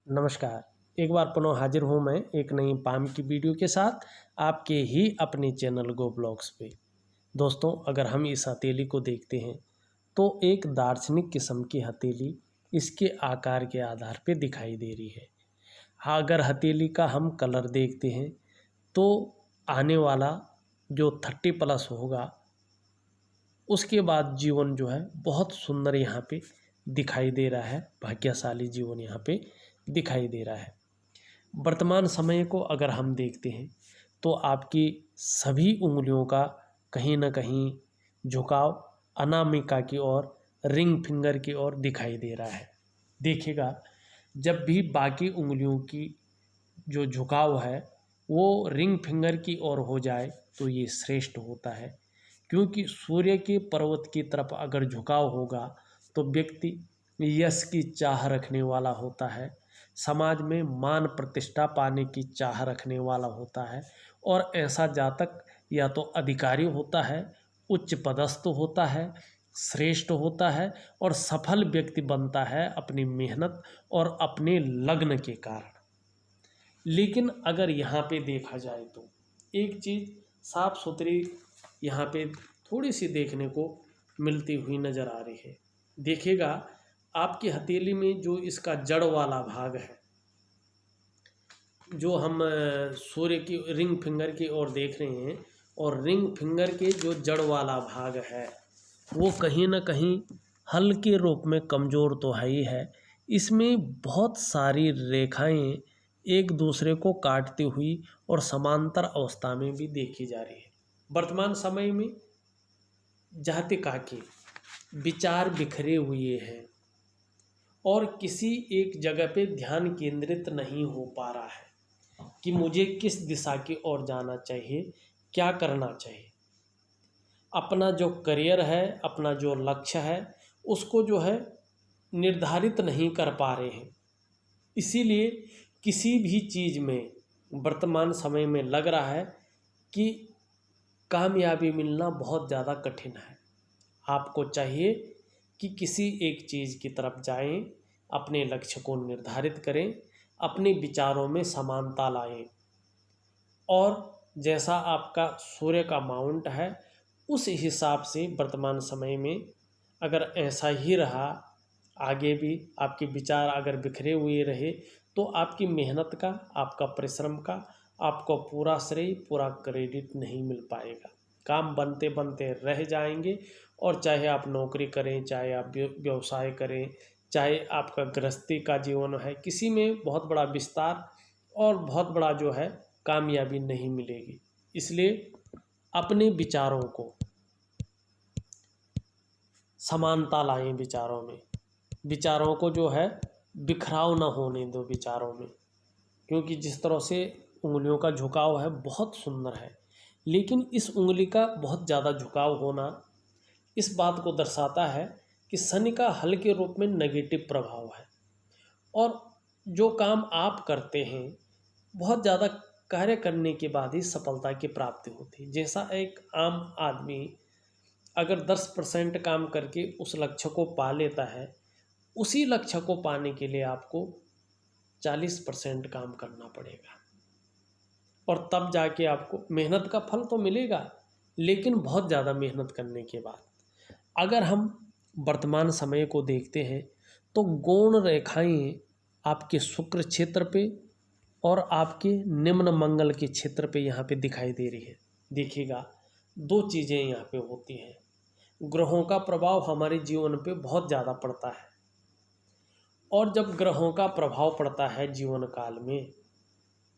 नमस्कार। एक बार पुनः हाजिर हूँ मैं एक नई पाम की वीडियो के साथ आपके ही अपने चैनल गो ब्लॉग्स पे। दोस्तों, अगर हम इस हथेली को देखते हैं तो एक दार्शनिक किस्म की हथेली इसके आकार के आधार पे दिखाई दे रही है। हाँ, अगर हथेली का हम कलर देखते हैं तो आने वाला जो 30+ होगा उसके बाद जीवन जो है बहुत सुंदर यहाँ पे दिखाई दे रहा है। भाग्यशाली जीवन यहाँ पे दिखाई दे रहा है। वर्तमान समय को अगर हम देखते हैं तो आपकी सभी उंगलियों का कहीं ना कहीं झुकाव अनामिका की ओर, रिंग फिंगर की ओर दिखाई दे रहा है। देखिएगा, जब भी बाकी उंगलियों की जो झुकाव है वो रिंग फिंगर की ओर हो जाए तो ये श्रेष्ठ होता है, क्योंकि सूर्य के पर्वत की तरफ अगर झुकाव होगा तो व्यक्ति यश की चाह रखने वाला होता है, समाज में मान प्रतिष्ठा पाने की चाह रखने वाला होता है। और ऐसा जातक या तो अधिकारी होता है, उच्च पदस्थ होता है, श्रेष्ठ होता है और सफल व्यक्ति बनता है अपनी मेहनत और अपने लगन के कारण। लेकिन अगर यहाँ पे देखा जाए तो एक चीज़ साफ सुथरी यहाँ पे थोड़ी सी देखने को मिलती हुई नज़र आ रही है। देखिएगा, आपकी हथेली में जो इसका जड़ वाला भाग है, जो हम सूर्य की रिंग फिंगर की ओर देख रहे हैं, और रिंग फिंगर के जो जड़ वाला भाग है वो कहीं ना कहीं हल्के रूप में कमज़ोर तो है ही है। इसमें बहुत सारी रेखाएं एक दूसरे को काटती हुई और समांतर अवस्था में भी देखी जा रही है। वर्तमान समय में जातिका के विचार बिखरे हुए हैं और किसी एक जगह पे ध्यान केंद्रित नहीं हो पा रहा है कि मुझे किस दिशा की ओर जाना चाहिए, क्या करना चाहिए। अपना जो करियर है, अपना जो लक्ष्य है, उसको जो है निर्धारित नहीं कर पा रहे हैं। इसीलिए किसी भी चीज़ में वर्तमान समय में लग रहा है कि कामयाबी मिलना बहुत ज़्यादा कठिन है। आपको चाहिए कि किसी एक चीज़ की तरफ जाएं, अपने लक्ष्य को निर्धारित करें, अपने विचारों में समानता लाएं, और जैसा आपका सूर्य का माउंट है उस हिसाब से वर्तमान समय में अगर ऐसा ही रहा, आगे भी आपके विचार अगर बिखरे हुए रहे, तो आपकी मेहनत का, आपका परिश्रम का आपको पूरा श्रेय, पूरा क्रेडिट नहीं मिल पाएगा। काम बनते बनते रह जाएंगे। और चाहे आप नौकरी करें, चाहे आप व्यवसाय करें, चाहे आपका गृहस्थी का जीवन है, किसी में बहुत बड़ा विस्तार और बहुत बड़ा जो है कामयाबी नहीं मिलेगी। इसलिए अपने विचारों को समानता लाएं, विचारों को जो है बिखराव ना होने दो विचारों में। क्योंकि जिस तरह से उंगलियों का झुकाव है बहुत सुंदर है, लेकिन इस उंगली का बहुत ज़्यादा झुकाव होना इस बात को दर्शाता है कि शनि का हल्के रूप में नेगेटिव प्रभाव है। और जो काम आप करते हैं बहुत ज़्यादा कार्य करने के बाद ही सफलता की प्राप्ति होती है। जैसा एक आम आदमी अगर 10% काम करके उस लक्ष्य को पा लेता है, उसी लक्ष्य को पाने के लिए आपको 40% काम करना पड़ेगा, और तब जाके आपको मेहनत का फल तो मिलेगा, लेकिन बहुत ज़्यादा मेहनत करने के बाद। अगर हम वर्तमान समय को देखते हैं तो गौण रेखाएं आपके शुक्र क्षेत्र पे और आपके निम्न मंगल के क्षेत्र पे यहाँ पे दिखाई दे रही है। देखिएगा, दो चीज़ें यहाँ पे होती हैं। ग्रहों का प्रभाव हमारे जीवन पे बहुत ज़्यादा पड़ता है, और जब ग्रहों का प्रभाव पड़ता है जीवन काल में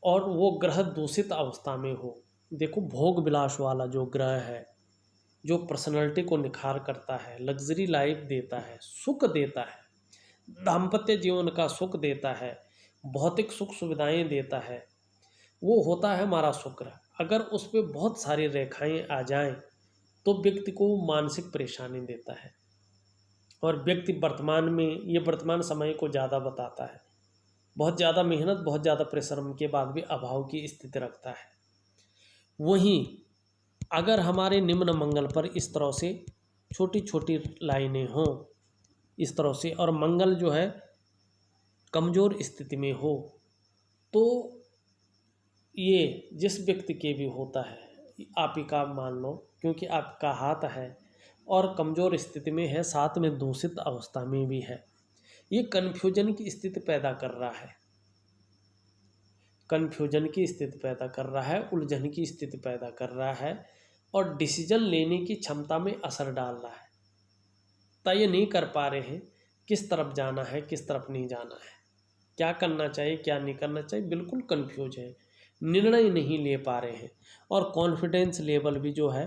और वो ग्रह दूषित अवस्था में हो, देखो भोग विलास वाला जो ग्रह है, जो पर्सनैलिटी को निखार करता है, लग्जरी लाइफ देता है, सुख देता है, दाम्पत्य जीवन का सुख देता है, भौतिक सुख सुविधाएं देता है, वो होता है हमारा शुक्र। अगर उस पर बहुत सारी रेखाएं आ जाएं तो व्यक्ति को मानसिक परेशानी देता है, और व्यक्ति वर्तमान में ये वर्तमान समय को ज़्यादा बताता है। बहुत ज़्यादा मेहनत, बहुत ज़्यादा परिश्रम के बाद भी अभाव की स्थिति रखता है। वहीं अगर हमारे निम्न मंगल पर इस तरह से छोटी छोटी लाइनें हों, इस तरह से, और मंगल जो है कमज़ोर स्थिति में हो तो ये जिस व्यक्ति के भी होता है, आप ही का मान लो, क्योंकि आपका हाथ है और कमज़ोर स्थिति में है, साथ में दूषित अवस्था में भी है, ये कन्फ्यूजन की स्थिति पैदा कर रहा है, कन्फ्यूजन की स्थिति पैदा कर रहा है, उलझन की स्थिति पैदा कर रहा है और डिसीजन लेने की क्षमता में असर डाल रहा है। तय नहीं कर पा रहे हैं किस तरफ जाना है, किस तरफ नहीं जाना है, क्या करना चाहिए, क्या नहीं करना चाहिए, बिल्कुल कंफ्यूज है, निर्णय नहीं ले पा रहे हैं। और कॉन्फिडेंस लेवल भी जो है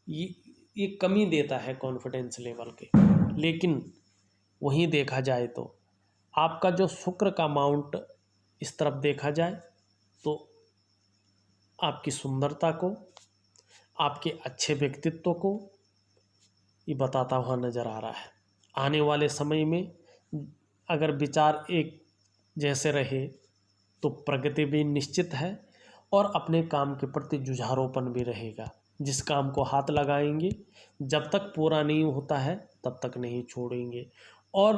ये कमी देता है कॉन्फिडेंस लेवल के। लेकिन वहीं देखा जाए तो आपका जो शुक्र का माउंट इस तरफ देखा जाए तो आपकी सुंदरता को, आपके अच्छे व्यक्तित्व को ये बताता हुआ नज़र आ रहा है। आने वाले समय में अगर विचार एक जैसे रहे तो प्रगति भी निश्चित है और अपने काम के प्रति जुझारूपन भी रहेगा। जिस काम को हाथ लगाएंगे जब तक पूरा नहीं होता है तब तक नहीं छोड़ेंगे और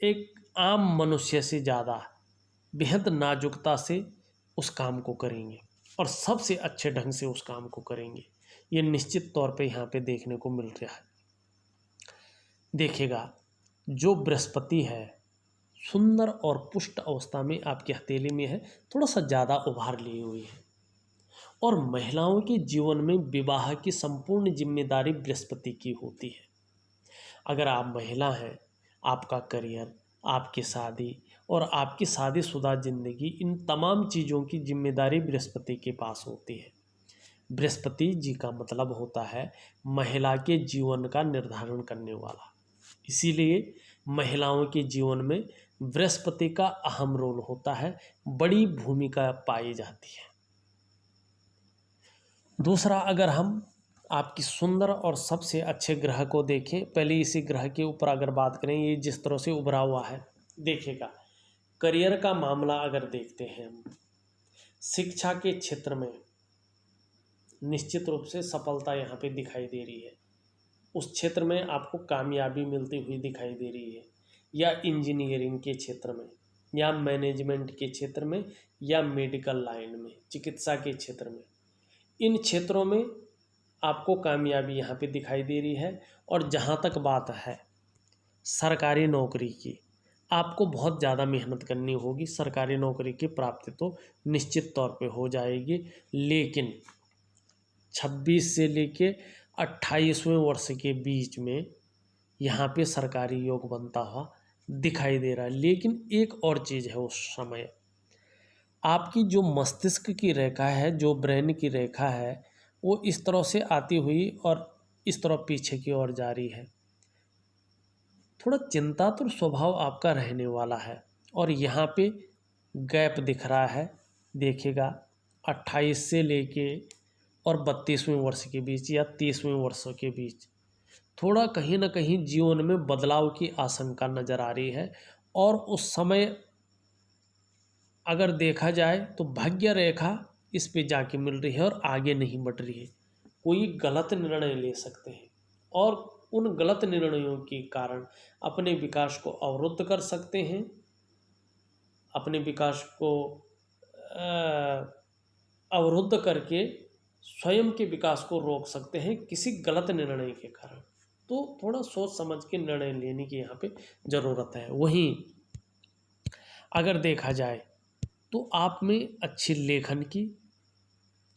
एक आम मनुष्य से ज़्यादा बेहद नाजुकता से उस काम को करेंगे और सबसे अच्छे ढंग से उस काम को करेंगे। ये निश्चित तौर पे यहाँ पे देखने को मिल रहा है। देखिएगा, जो बृहस्पति है सुंदर और पुष्ट अवस्था में आपकी हथेली में है, थोड़ा सा ज़्यादा उभार लिए हुई है और महिलाओं के जीवन में विवाह की संपूर्ण जिम्मेदारी बृहस्पति की होती है। अगर आप महिला हैं, आपका करियर, आपकी शादी और आपकी शादीशुदा जिंदगी, इन तमाम चीज़ों की जिम्मेदारी बृहस्पति के पास होती है। बृहस्पति जी का मतलब होता है महिला के जीवन का निर्धारण करने वाला, इसीलिए महिलाओं के जीवन में बृहस्पति का अहम रोल होता है, बड़ी भूमिका पाई जाती है। दूसरा, अगर हम आपकी सुंदर और सबसे अच्छे ग्रह को देखें, पहले इसी ग्रह के ऊपर अगर बात करें, ये जिस तरह से उभरा हुआ है, देखिएगा करियर का मामला अगर देखते हैं हम, शिक्षा के क्षेत्र में निश्चित रूप से सफलता यहाँ पे दिखाई दे रही है, उस क्षेत्र में आपको कामयाबी मिलती हुई दिखाई दे रही है, या इंजीनियरिंग के क्षेत्र में, या मैनेजमेंट के क्षेत्र में, या मेडिकल लाइन में, चिकित्सा के क्षेत्र में, इन क्षेत्रों में आपको कामयाबी यहाँ पे दिखाई दे रही है। और जहाँ तक बात है सरकारी नौकरी की, आपको बहुत ज़्यादा मेहनत करनी होगी, सरकारी नौकरी की प्राप्ति तो निश्चित तौर पे हो जाएगी, लेकिन 26 से लेके 28वें वर्ष के बीच में यहाँ पे सरकारी योग बनता हुआ दिखाई दे रहा है। लेकिन एक और चीज़ है, उस समय आपकी जो मस्तिष्क की रेखा है, जो ब्रेन की रेखा है, वो इस तरह से आती हुई और इस तरह पीछे की ओर जा रही है। थोड़ा चिंतातुर स्वभाव आपका रहने वाला है और यहाँ पे गैप दिख रहा है। देखिएगा 28 से लेके और 32वें वर्ष के बीच या 30वें वर्षों के बीच थोड़ा कहीं ना कहीं जीवन में बदलाव की आशंका नज़र आ रही है। और उस समय अगर देखा जाए तो भाग्य रेखा इस पे जाके मिल रही है और आगे नहीं बढ़ रही है। कोई गलत निर्णय ले सकते हैं और उन गलत निर्णयों के कारण अपने विकास को अवरुद्ध कर सकते हैं, अपने विकास को अवरुद्ध करके स्वयं के विकास को रोक सकते हैं किसी गलत निर्णय के कारण। तो थोड़ा सोच समझ के निर्णय लेने की यहाँ पे ज़रूरत है। वहीं अगर देखा जाए तो आप में अच्छी लेखन की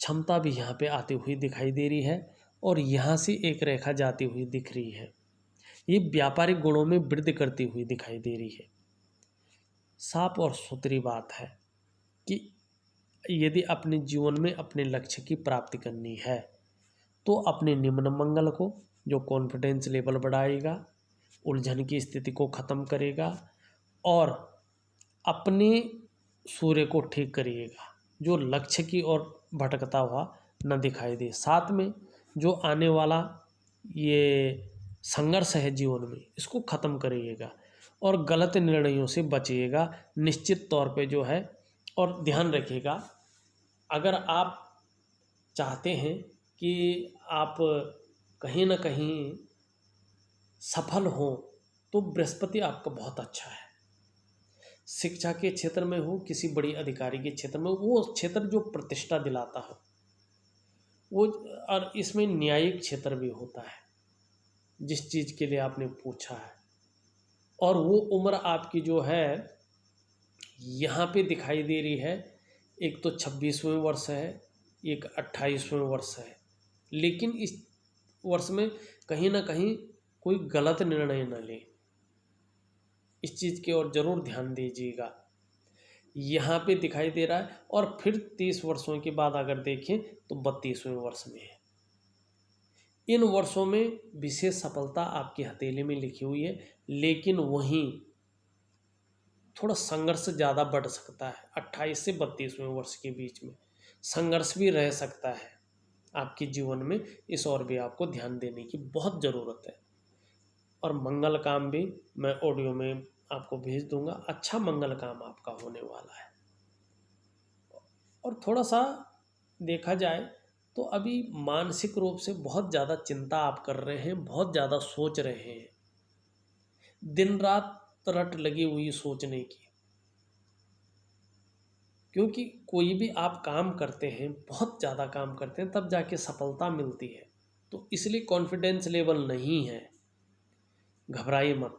क्षमता भी यहाँ पे आती हुई दिखाई दे रही है और यहाँ से एक रेखा जाती हुई दिख रही है। ये व्यापारिक गुणों में वृद्धि करती हुई दिखाई दे रही है। साफ और सुथरी बात है कि यदि अपने जीवन में अपने लक्ष्य की प्राप्ति करनी है तो अपने निम्न मंगल को, जो कॉन्फिडेंस लेवल बढ़ाएगा, उलझन की स्थिति को ख़त्म करेगा और अपने सूर्य को ठीक करिएगा, जो लक्ष्य की ओर भटकता हुआ न दिखाई दे। साथ में जो आने वाला ये संघर्ष है जीवन में, इसको ख़त्म करिएगा और गलत निर्णयों से बचिएगा निश्चित तौर पे जो है। और ध्यान रखिएगा, अगर आप चाहते हैं कि आप कहीं ना कहीं सफल हों तो बृहस्पति आपका बहुत अच्छा है। शिक्षा के क्षेत्र में हो, किसी बड़ी अधिकारी के क्षेत्र में, वो क्षेत्र जो प्रतिष्ठा दिलाता है वो। और इसमें न्यायिक क्षेत्र भी होता है, जिस चीज़ के लिए आपने पूछा है। और वो उम्र आपकी जो है यहाँ पे दिखाई दे रही है, एक तो 26वें वर्ष है, एक 28वें वर्ष है। लेकिन इस वर्ष में कहीं ना कहीं कोई गलत निर्णय न ले, इस चीज़ की ओर जरूर ध्यान दीजिएगा। यहाँ पे दिखाई दे रहा है। और फिर 30 वर्षों के बाद अगर देखें तो 32वें वर्ष में है। इन वर्षों में विशेष सफलता आपकी हथेली में लिखी हुई है, लेकिन वहीं थोड़ा संघर्ष ज़्यादा बढ़ सकता है। 28 से 32वें वर्ष के बीच में संघर्ष भी रह सकता है आपके जीवन में। इस ओर भी आपको ध्यान देने की बहुत ज़रूरत है। और मंगल काम भी मैं ऑडियो में आपको भेज दूंगा। अच्छा मंगल काम आपका होने वाला है। और थोड़ा सा देखा जाए तो अभी मानसिक रूप से बहुत ज़्यादा चिंता आप कर रहे हैं, बहुत ज़्यादा सोच रहे हैं, दिन रात रट लगी हुई सोचने की। क्योंकि कोई भी आप काम करते हैं, बहुत ज़्यादा काम करते हैं, तब जाके सफलता मिलती है। तो इसलिए कॉन्फिडेंस लेवल नहीं है, घबराइए मत।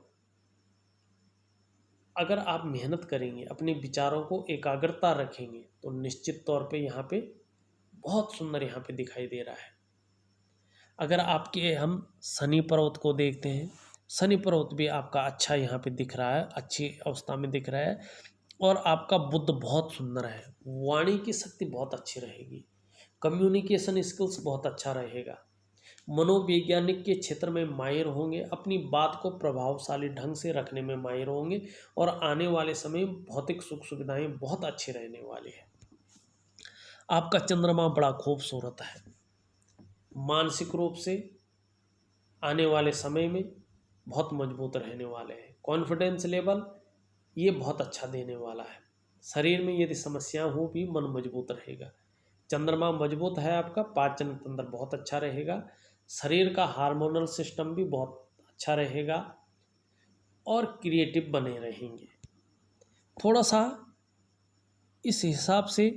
अगर आप मेहनत करेंगे, अपने विचारों को एकाग्रता रखेंगे, तो निश्चित तौर पे यहाँ पे बहुत सुंदर यहाँ पे दिखाई दे रहा है। अगर आपके हम शनि पर्वत को देखते हैं, शनि पर्वत भी आपका अच्छा यहाँ पे दिख रहा है, अच्छी अवस्था में दिख रहा है। और आपका बुद्ध बहुत सुंदर है, वाणी की शक्ति बहुत अच्छी रहेगी, कम्युनिकेशन स्किल्स बहुत अच्छा रहेगा, मनोवैज्ञानिक के क्षेत्र में माहिर होंगे, अपनी बात को प्रभावशाली ढंग से रखने में माहिर होंगे। और आने वाले समय में भौतिक सुख सुविधाएं बहुत अच्छी रहने वाली है। आपका चंद्रमा बड़ा खूबसूरत है। मानसिक रूप से आने वाले समय में बहुत मजबूत रहने वाले हैं। कॉन्फिडेंस लेवल ये बहुत अच्छा देने वाला है। शरीर में यदि समस्या हो भी मन मजबूत रहेगा। चंद्रमा मजबूत है आपका, पाचन तंत्र बहुत अच्छा रहेगा, शरीर का हार्मोनल सिस्टम भी बहुत अच्छा रहेगा और क्रिएटिव बने रहेंगे। थोड़ा सा इस हिसाब से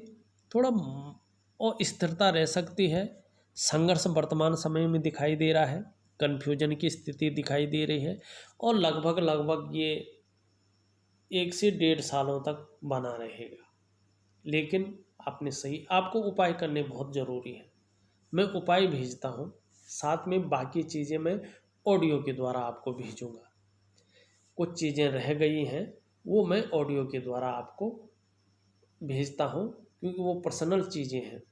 थोड़ा और स्थिरता रह सकती है। संघर्ष वर्तमान समय में दिखाई दे रहा है, कन्फ्यूजन की स्थिति दिखाई दे रही है। और लगभग ये 1 से 1.5 सालों तक बना रहेगा। लेकिन आपको उपाय करने बहुत ज़रूरी है। मैं उपाय भेजता हूँ, साथ में बाकी चीज़ें मैं ऑडियो के द्वारा आपको भेजूँगा। कुछ चीज़ें रह गई हैं, वो मैं ऑडियो के द्वारा आपको भेजता हूँ, क्योंकि वो पर्सनल चीज़ें हैं।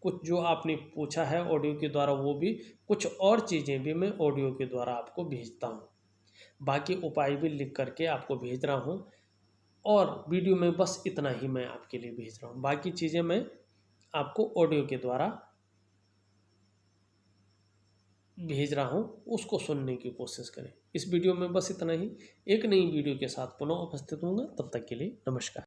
कुछ जो आपने पूछा है ऑडियो के द्वारा, वो भी कुछ और चीज़ें भी मैं ऑडियो के द्वारा आपको भेजता हूँ। बाकी उपाय भी लिख करके आपको भेज रहा हूँ। और वीडियो में बस इतना ही मैं आपके लिए भेज रहा हूँ, बाकी चीज़ें मैं आपको ऑडियो के द्वारा भेज रहा हूँ, उसको सुनने की कोशिश करें। इस वीडियो में बस इतना ही। एक नई वीडियो के साथ पुनः उपस्थित होऊंगा, तब तक के लिए नमस्कार।